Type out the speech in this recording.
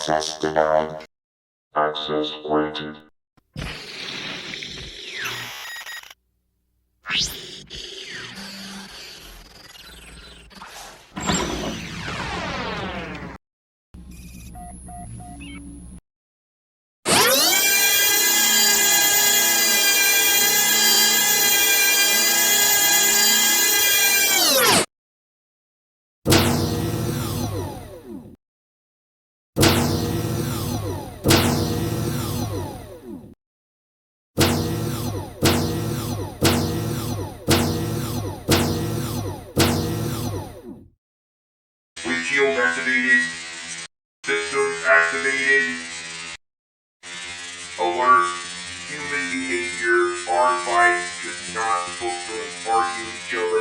Access denied. Access granted. Windshield activated. System activated. Alert. Human behavior. Our bikes should not hook or argue each other.